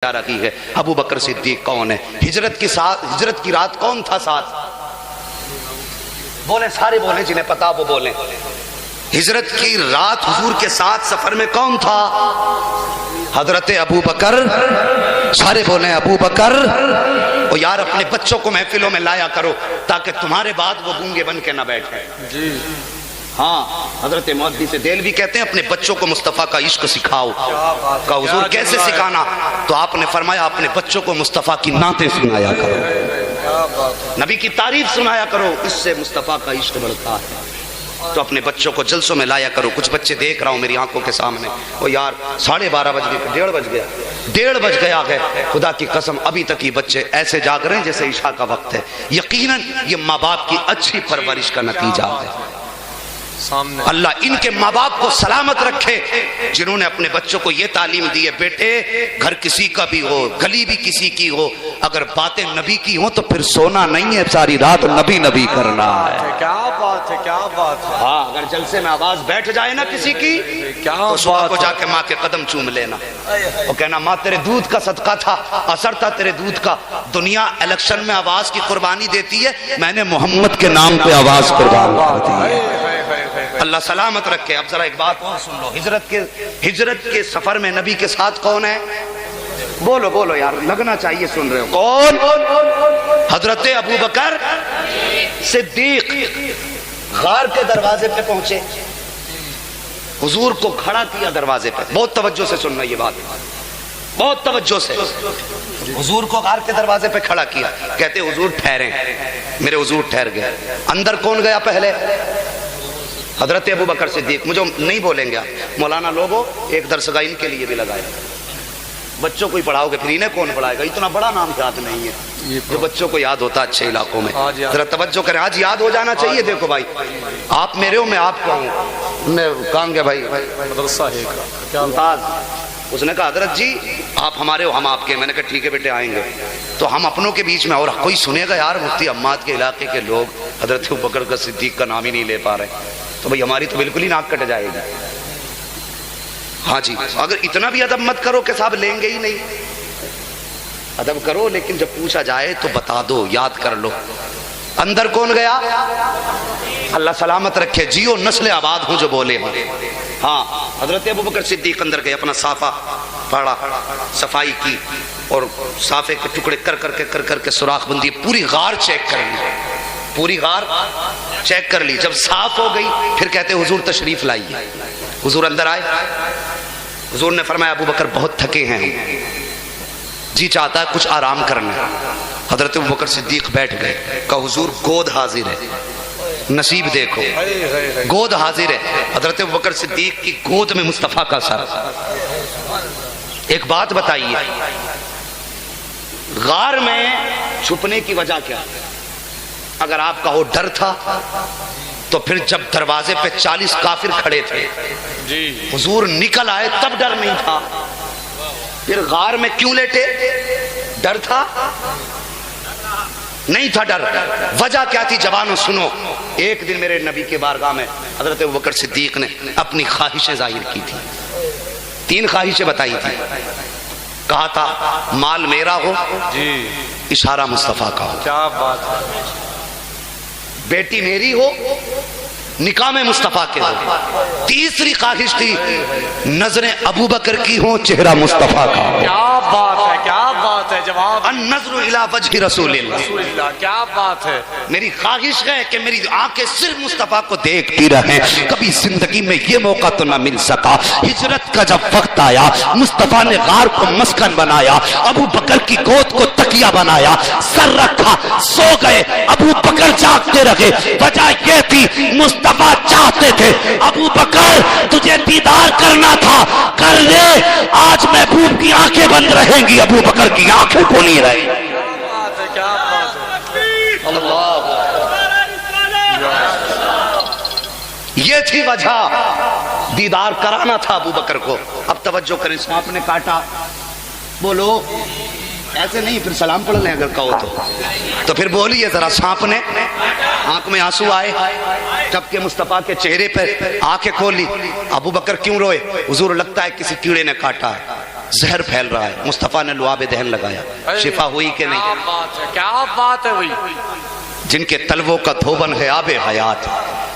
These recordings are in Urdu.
رکھی ہے۔ ابو بکر صدیق کون ہے؟ ہجرت کی رات کون تھا ساتھ؟ بولیں، سارے بولیں، جنہیں پتا وہ بولیں۔ ہجرت کی رات حضور کے ساتھ سفر میں کون تھا؟ حضرت ابو بکر۔ سارے بولیں ابو بکر۔ اور یار اپنے بچوں کو محفلوں میں لایا کرو تاکہ تمہارے بعد وہ گونگے بن کے نہ بیٹھے۔ جی ہاں، حضرت محدث دہلوی کہتے ہیں اپنے بچوں کو مصطفیٰ کا عشق سکھاؤ۔ کہا حضور کیسے سکھانا؟ تو آپ نے فرمایا اپنے بچوں کو مصطفیٰ کی نعتیں سنایا کرو، نبی کی تعریف سنایا کرو، اس سے مصطفیٰ کا عشق بڑھتا ہے۔ تو اپنے بچوں کو جلسوں میں لایا کرو۔ کچھ بچے دیکھ رہا ہوں میری آنکھوں کے سامنے، وہ یار 12:30 بج گئے، 1:30 بج گیا، 1:30 بج گیا ہے، خدا کی قسم ابھی تک یہ بچے ایسے جاگ رہے ہیں جیسے عشاء کا وقت ہے۔ یقیناً یہ ماں باپ کی اچھی پرورش کا نتیجہ ہے۔ اللہ ان کے ماں باپ کو سلامت رکھے جنہوں نے اپنے بچوں کو یہ تعلیم دی ہے، بیٹے گھر کسی کا بھی ہو، گلی بھی کسی کی ہو، اگر باتیں نبی کی ہوں تو پھر سونا نہیں ہے، ساری رات نبی نبی کرنا ہے۔ کیا بات ہے، کیا بات ہے۔ ہاں، اگر جلسے میں آواز بیٹھ جائے نا کسی کی تو صبح کو جا کے ماں کے قدم چوم لینا اور کہنا ماں تیرے دودھ کا صدقہ تھا، اثر تھا تیرے دودھ کا۔ دنیا الیکشن میں آواز کی قربانی دیتی ہے، میں نے محمد کے نام پہ آواز قربان کر دی ہے۔ اللہ سلامت رکھے۔ اب ذرا ایک بات اور سن لو، ہجرت کے سفر میں نبی کے ساتھ کون ہے؟ بولو بولو یار، لگنا چاہیے سن رہے ہو۔ کون؟ حضرت ابو بکر صدیق غار کے دروازے پہ پہنچے، حضور کو کھڑا کیا دروازے پہ۔ بہت توجہ سے سننا یہ بات، بہت توجہ سے۔ حضور کو غار کے دروازے پہ کھڑا کیا، کہتے حضور ٹھہریں۔ میرے حضور ٹھہر گئے۔ اندر کون گیا پہلے؟ حضرت ابو بکر صدیق۔ مجھے نہیں بولیں گے آپ مولانا لوگوں، ایک درس گاہ ان کے لیے بھی لگائے، بچوں کو ہی پڑھاؤ گے، پھر انہیں کون پڑھائے گا؟ اتنا بڑا نام یاد نہیں ہے جو بچوں کو یاد ہوتا اچھے علاقوں میں۔ ذرا توجہ کریں، آج یاد ہو جانا چاہیے۔ دیکھو بھائی، آپ میرے ہو، میں آپ کا ہوں۔ میں کہاں گیا بھائی مدرسہ ہے ممتاز، اس نے کہا حضرت جی آپ ہمارے ہو، ہم آپ کے۔ میں نے کہا ٹھیک ہے بیٹے آئیں گے۔ تو ہم اپنوں کے بیچ میں، اور کوئی سنے گا یار مفتی عماد کے علاقے کے لوگ حضرت ابو بکر کا صدیق کا نام ہی نہیں لے پا رہے، تو بھئی ہماری تو بالکل ہی ناک کٹ جائے گی۔ ہاں جی، اگر اتنا بھی ادب مت کرو کہ صاحب لیں گے ہی نہیں، ادب کرو، لیکن جب پوچھا جائے تو بتا دو، یاد کر لو۔ اندر کون گیا؟ اللہ سلامت رکھے، جیو نسل آباد ہوں جو بولے ہوں۔ ہاں، حضرت ابو بکر صدیق اندر گئے، اپنا صافہ پھاڑا، صفائی کی، اور صافے کے ٹکڑے کر کے سوراخ بندی، پوری غار چیک کر لی، پوری غار چیک کر لی۔ جب صاف ہو گئی پھر کہتے حضور تشریف لائیے۔ حضور اندر آئے، حضور نے فرمایا ابو بکر بہت تھکے ہیں، جی چاہتا ہے کچھ آرام کرنا۔ حضرت ابو بکر صدیق بیٹھ گئے، کہا حضور گود حاضر ہے، نصیب دیکھو، گود حاضر ہے۔ حضرت ابو بکر صدیق کی گود میں مصطفیٰ کا سر۔ ایک بات بتائیے، غار میں چھپنے کی وجہ کیا؟ اگر آپ کا وہ ڈر تھا تو پھر جب دروازے پہ 40 کافر کھڑے تھے، حضور نکل آئے تب ڈر نہیں تھا، پھر غار میں کیوں لیٹے؟ ڈر تھا؟ نہیں تھا ڈر۔ وجہ کیا تھی؟ جوانوں سنو، ایک دن میرے نبی کے بارگاہ میں حضرت ابو بکر صدیق نے اپنی خواہشیں ظاہر کی تھی، 3 خواہشیں بتائی تھی۔ کہا تھا مال میرا ہو، اشارہ مصطفیٰ کا ہو، کیا بات ہے، بیٹی میری ہو، نکاح میں مصطفیٰ کے ہو، تیسری خواہش تھی نظریں ابو بکر کی ہوں، چہرہ مصطفیٰ کا ہو۔ کیا بات ہے، کیا بات ہے، جواب النظر الی وجہ رسول اللہ، کیا بات ہے۔ میری خواہش ہے کہ میری آنکھیں صرف مصطفیٰ کو دیکھتی رہیں، کبھی زندگی میں یہ موقع تو نہ مل سکا۔ ہجرت کا جب وقت آیا، مصطفیٰ نے غار کو مسکن بنایا، ابو بکر کی گود کو تکیہ بنایا، سر رکھا، سو گئے، ابو بکر جاگتے رہے۔ وجہ یہ تھی مصطفیٰ چاہتے تھے ابو بکر تجھے دیدار کرنا تھا، کر لے، آج محبوب کی آنکھیں بند رہیں گی، ابو بکر کی آنکھیں کھلی رہیں گی۔ یہ تھی وجہ، دیدار کرانا تھا ابو بکر کو۔ اب توجہ کریں، سانپ نے کاٹا، بولو ایسے نہیں، پھر سلام پڑھ لیں اگر کہو تو پھر بولیے ذرا، سانپ نے، آنکھ میں آنسو آئے، جب کہ مصطفیٰ کے چہرے پر آنکھیں کھولی۔ ابو بکر کیوں روئے؟ حضور لگتا ہے کسی کیڑے نے کاٹا ہے۔ زہر پھیل رہا ہے، مصطفیٰ نے لعاب دہن لگایا، شفا ہوئی کہ نہیں؟ کیا بات ہے، کیا بات ہے بھائی. جن کے تلووں کا دھوبن ہے آب حیات،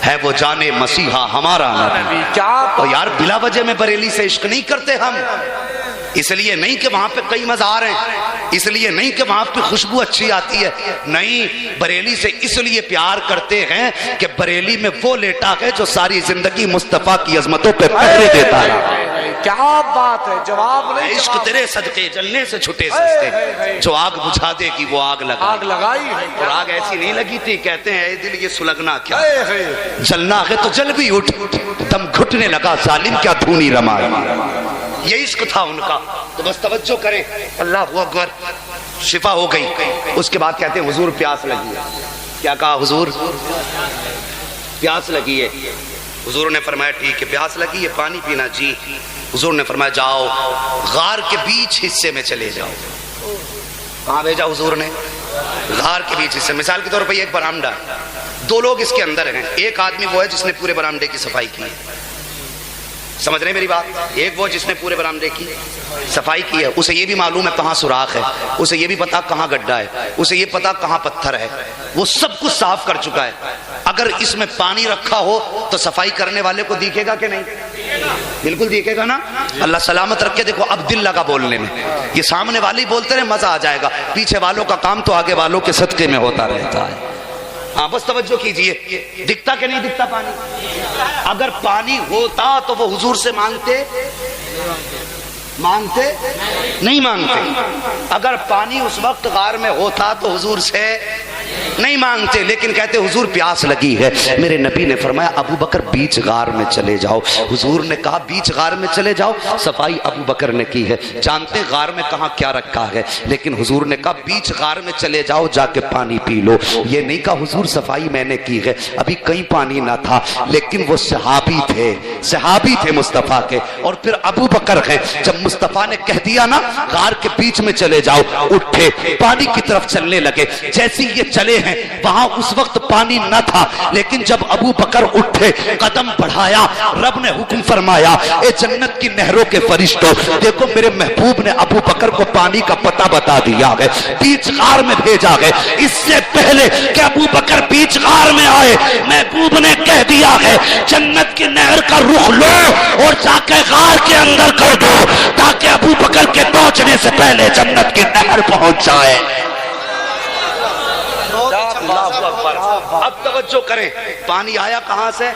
ہے وہ جانے مسیحا ہمارا نبی. کیا اور یار بلا وجہ میں بریلی سے عشق نہیں کرتے ہم، اس لیے نہیں کہ وہاں پہ کئی مزار ہیں، اس لیے نہیں کہ وہاں پہ خوشبو اچھی آتی ہے، نہیں، بریلی سے اس لیے پیار کرتے ہیں کہ بریلی میں وہ لیٹا ہے جو ساری زندگی مصطفیٰ کی عظمتوں پہ پہرے دیتا ہے. کیا بات ہے، جواب نہیں. عشق تیرے صدقے جلنے سے چھٹے سستے، جو آگ بجھا دے گی وہ آگ آگ لگائی ہے. اور آگ ایسی نہیں لگی تھی، کہتے ہیں اے دل یہ سلگنا کیا، جلنا ہے تو جل بھی اٹھ، دم گھٹنے لگا ظالم کیا دھونی رمائی. یہ عشق تھا ان کا. تو بس توجہ کریں، اللہ اکبر، شفا ہو گئی. اس کے بعد کہتے ہیں حضور پیاس لگی ہے. کیا کہا حضور؟ پیاس لگی ہے. حضور نے فرمایا ٹھیک ہے، پیاس لگی ہے، پانی پینا؟ جی. حضور نے فرمایا جاؤ غار کے بیچ حصے میں چلے جاؤ. کہاں بھیجا حضور نے؟ غار کے بیچ حصے. مثال کے طور پر ایک برآمدہ ہے، دو لوگ اس کے اندر ہیں. ایک آدمی وہ ہے جس نے پورے برآمدے کی صفائی کی ہے، سمجھ رہے ہیں میری بات؟ ایک وہ جس نے پورے برآمدے کی صفائی کی ہے، اسے یہ بھی معلوم ہے کہاں سوراخ ہے، اسے یہ بھی پتا کہاں گڈھا ہے، اسے یہ پتا کہاں پتھر ہے، وہ سب کچھ صاف کر چکا ہے. اگر اس میں پانی رکھا ہو تو صفائی کرنے والے کو دیکھے گا کہ نہیں؟ بالکل دیکھے گا نا. اللہ سلامت رکھے. دیکھو اب دل لگا بولنے میں، یہ سامنے والے ہی بولتے رہے مزہ آ جائے گا، پیچھے والوں کا کام تو آگے والوں کے صدقے میں ہوتا رہتا ہے. ہاں بس توجہ کیجئے. دکھتا کہ نہیں دکھتا پانی؟ اگر پانی ہوتا تو وہ حضور سے مانگتے نہیں مانگتے. اگر پانی اس وقت غار میں ہوتا تو حضور سے نہیں مانگتے، لیکن کہتے حضور پیاس لگی ہے. میرے نبی نے فرمایا ابو بکر بیچ غار میں چلے جاؤ. حضور نے کہا بیچ غار میں چلے جاؤ. صفائی ابو بکر نے کی ہے، جانتے غار میں کہاں کیا رکھا ہے، لیکن حضور نے کہا بیچ غار میں چلے جاؤ، جا کے پانی پی لو. یہ نہیں کہا حضور صفائی میں نے کی ہے، ابھی کہیں پانی نہ تھا، لیکن وہ صحابی تھے مصطفیٰ کے. اور پھر ابو بکر ہے. جب مصطفیٰ نے کہہ دیا نا غار کے بیچ میں چلے جاؤ، اٹھے پانی کی طرف چلنے لگے. جیسی یہ چلے ہیں وہاں اس وقت پانی نہ تھا، لیکن جب ابو بکر اٹھے قدم بڑھایا، رب نے حکم فرمایا اے جنت کی نہروں کے فرشتوں، دیکھو میرے محبوب نے ابو بکر کو پانی کا پتہ بتا دیا ہے، بیچ غار میں بھیجا ہے. اس سے پہلے کہ ابو بکر بیچ غار میں آئے محبوب نے کہہ دیا ہے جنت کی نہر کا رخ لو اور جا کے غار کے اندر کر دو، تاکہ ابو بکر کے پہنچنے سے پہلے جنت کی نہر پہنچ جائے. اب توجہ کریں، پانی آیا کہاں سے؟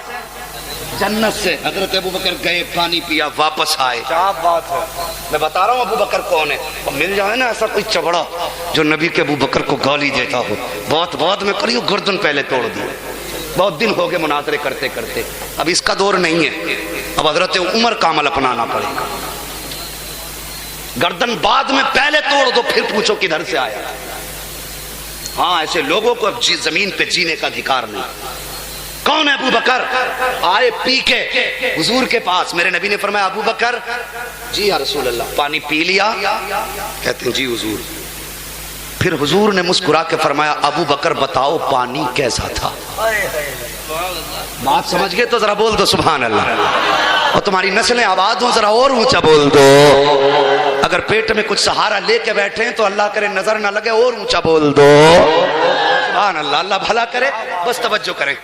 جنت سے. حضرت ابو بکر گئے، پانی پیا، واپس آئے. کیا بات ہے. میں بتا رہا ہوں ابو بکر کون ہے. اور مل جائے نا ایسا کوئی چبڑا جو نبی کے ابو بکر کو گالی دیتا ہو، بہت میں کریو گردن پہلے توڑ دی. بہت دن ہو گئے مناظرے کرتے کرتے، اب اس کا دور نہیں ہے. اب حضرت عمر کا عمل اپنانا پڑے گا. گردن بعد میں پہلے توڑ دو، پھر پوچھو کدھر سے آیا. ہاں ایسے لوگوں کو اب زمین پہ جینے کا ادھیکار نہیں. کون ہے ابو بکر؟ آئے پی کے حضور کے پاس. میرے نبی نے فرمایا ابو بکر؟ جی یا رسول اللہ. پانی پی لیا؟ کہتے ہیں جی حضور. پھر حضور نے مسکرا کے فرمایا ابو بکر بتاؤ پانی کیسا تھا؟ بات سمجھ گئے تو ذرا بول دو سبحان اللہ. اور تمہاری نسلیں آباد ہوں ذرا اور اونچا بول دو. اگر پیٹ میں کچھ سہارا لے کے بیٹھے ہیں تو اللہ کرے نظر نہ لگے اور اونچا بول دو سبحان اللہ. اللہ بھلا کرے. بس توجہ کریں.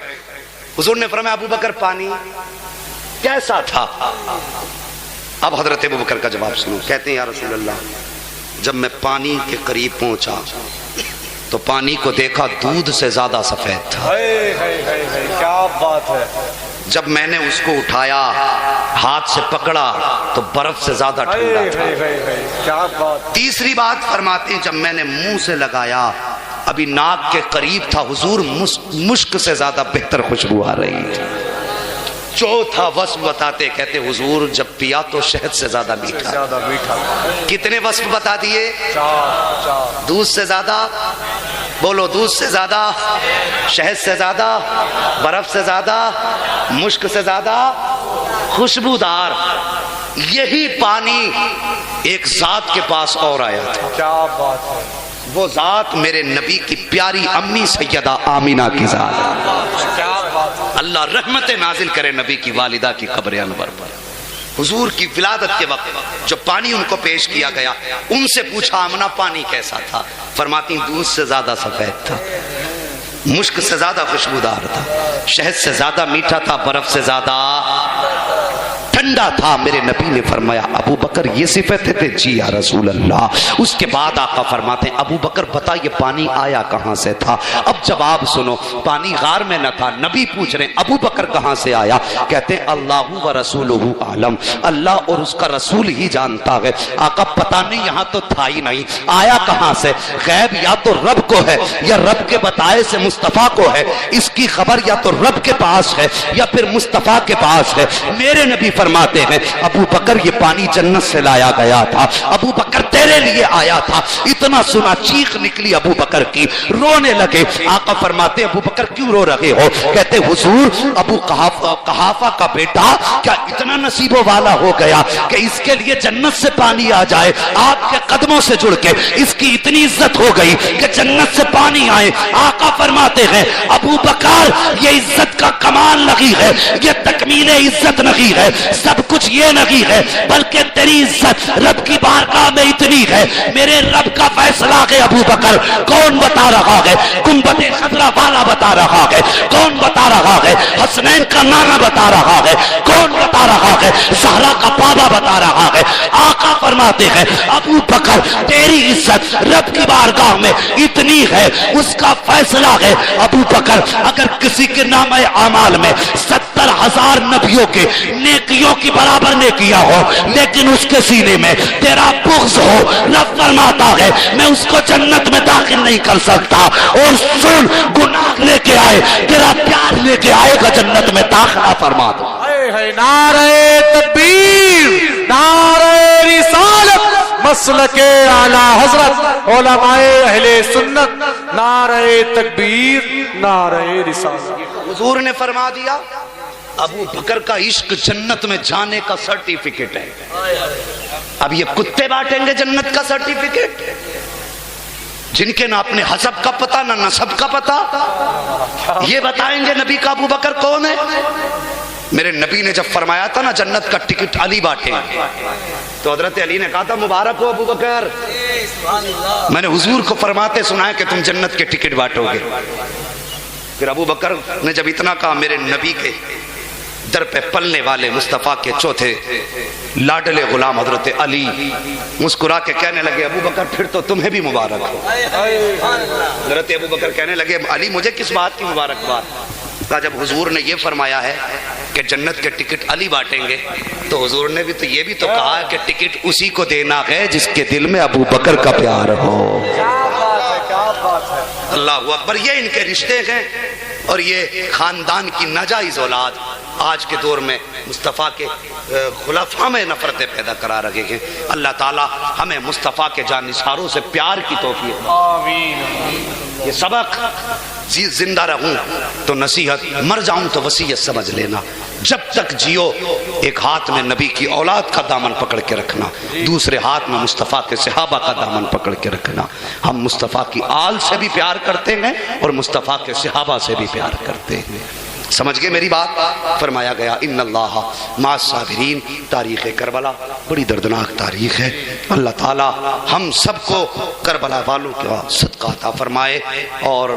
حضور نے فرمایا ابو بکر پانی کیسا تھا؟ اب حضرت ابو بکر کا جواب سنو. کہتے ہیں یا رسول اللہ جب میں پانی کے قریب پہنچا تو پانی کو دیکھا دودھ سے زیادہ سفید تھا. کیا بات ہے. جب میں نے اس کو اٹھایا ہاتھ سے پکڑا تو برف سے زیادہ ٹھنڈا تھا. کیا بات. تیسری بات فرماتے ہیں جب میں نے منہ سے لگایا ابھی ناک کے قریب تھا حضور مشک سے زیادہ بہتر خوشبو آ رہی تھی. چوتھا وصف بتاتے کہتے حضور جب پیا تو شہد سے زیادہ میٹھا. کتنے وصف بتا دیے؟ دودھ سے زیادہ، بولو دودھ سے زیادہ، شہد سے زیادہ، برف سے زیادہ، مشک سے زیادہ خوشبودار. یہی پانی ایک ذات کے پاس اور آیا تھا. کیا بات ہے. وہ ذات میرے نبی کی پیاری امی سیدہ آمینہ کی ذات. کیا بات ہے. اللہ رحمت نازل کرے نبی کی والدہ کی قبر انور پر. حضور کی ولادت کے وقت جو پانی ان کو پیش کیا گیا، ان سے پوچھا آمنہ پانی کیسا تھا؟ فرماتی دودھ سے زیادہ سفید تھا، مشک سے زیادہ خوشبودار تھا، شہد سے زیادہ میٹھا تھا، برف سے زیادہ ٹھنڈا تھا۔ میرے نبی نے فرمایا ابو بکر یہ صفتیں تھے؟ جی یا رسول اللہ۔ اس کے بعد آقا فرماتے ہیں ابو بکر بتا یہ پانی آیا کہاں سے تھا؟ اب جواب سنو، پانی غار میں نہ تھا، نبی پوچھ رہے ہیں ابو بکر کہاں سے آیا؟ کہتے ہیں اللہ و رسولہ عالم، اللہ اور اس کا رسول ہی جانتا ہے۔ آقا پتہ نہیں، یہاں تو تھا ہی نہیں، آیا کہاں سے؟ غیب یا تو رب کو ہے یا رب کے بتائے سے مصطفیٰ کو ہے، اس کی خبر یا تو رب کے پاس ہے یا پھر مصطفیٰ کے پاس ہے۔ میرے نبی فرماتے ہیں ابو بکر یہ پانی جنت سے لایا گیا تھا، ابو بکر تیرے لیے آیا تھا۔ اتنا سنا چیخ نکلی ابو بکر کی، رونے لگے۔ آقا فرماتے ابو بکر کیوں رو رہے ہو؟ کہتے حضور ابو قحافہ کا بیٹا کیا اتنا نصیب والا ہو گیا کہ اس کے لیے جنت سے پانی آ جائے، آپ کے قدموں سے جڑ کے اس کی اتنی عزت ہو گئی کہ جنت سے پانی آئے۔ آقا فرماتے ہیں ابو بکر یہ عزت کا کمال نہیں ہے، یہ تکمیل عزت نہیں ہے، سب کچھ یہ نہیں ہے، بلکہ تیری عزت رب کی بارگاہ میں اتنی ہے، میرے رب کا فیصلہ ہے ابو بکر۔ کون بتا رہا ہے؟ گنبد خضرا والا بتا رہا ہے، کون بتا رہا ہے؟ حسنین کا نانا بتا رہا ہے، کون بتا رہا ہے؟ زہرا کا بابا بتا رہا ہے۔ آقا فرماتے ہیں ابو بکر تیری عزت رب کی بارگاہ میں اتنی ہے، اس کا فیصلہ ہے۔ ابو بکر اگر کسی کے نام اعمال میں 70,000 نبیوں کے نیکیوں کی برابر نیکیاں ہو لیکن اس کے سینے میں تیرا بغض ہو، رب فرماتا ہے میں اس کو جنت میں داخل نہیں کر سکتا۔ اور سن، گناہ لے کے آئے تیرا پیار لے کے آئے گا جنت میں داخلہ فرما دو۔ نعرہ تکبیر، نعرہ رسالت، مسلک اعلی حضرت علماء اہل سنت، نعرہ تکبیر، نعرہ رسالت۔ حضور نے فرما دیا ابو بکر کا عشق جنت میں جانے کا سرٹیفکیٹ ہے۔ اب یہ کتے بانٹیں گے جنت کا سرٹیفکیٹ، جن کے نہ اپنے حسب کا پتہ نہ نسب کا پتہ، یہ بتائیں گے نبی کا ابو بکر کون ہے؟ میرے نبی نے جب فرمایا تھا نا جنت کا ٹکٹ علی بانٹیں گے، تو حضرت علی نے کہا تھا مبارک ہو ابو بکر۔ میں نے حضور کو فرماتے سنا ہے کہ تم جنت کے ٹکٹ بانٹو گے۔ پھر ابو بکر نے جب اتنا کہا، میرے نبی کے در پہ پلنے والے مصطفیٰ کے چوتھے لاڈلے غلام حضرت علی مسکرا کے کہنے لگے ابو بکر پھر تو تمہیں بھی مبارک ہو۔ حضرت ابو بکر کہنے لگے علی مجھے کس بات کی مبارکباد؟ کہا جب حضور نے یہ فرمایا ہے کہ جنت کے ٹکٹ علی بانٹیں گے تو حضور نے بھی تو یہ بھی تو کہا ہے کہ ٹکٹ اسی کو دینا ہے جس کے دل میں ابو بکر کا پیار ہو۔ اللہ اکبر۔ یہ ان کے رشتے ہیں اور یہ خاندان کی ناجائز اولاد آج کے دور میں مصطفیٰ کے خلفاء میں نفرتیں پیدا کرا رہے ہیں۔ اللہ تعالی ہمیں مصطفیٰ کے جانثاروں سے پیار کی توفیق۔ آمین۔ یہ سبق زندہ رہوں تو نصیحت، مر جاؤں تو وصیت سمجھ لینا۔ جب تک جیو ایک ہاتھ میں نبی کی اولاد کا دامن پکڑ کے رکھنا، دوسرے ہاتھ میں مصطفیٰ کے صحابہ کا دامن پکڑ کے رکھنا۔ ہم مصطفیٰ کی آل سے بھی پیار کرتے ہیں اور مصطفیٰ کے صحابہ سے بھی پیار کرتے ہیں۔ سمجھ گئے میری بات؟ فرمایا گیا ان اللہ مع الصابرین۔ تاریخ کربلا بڑی دردناک تاریخ ہے۔ اللہ تعالی ہم سب کو کربلا والوں کا صدقہ عطا فرمائے اور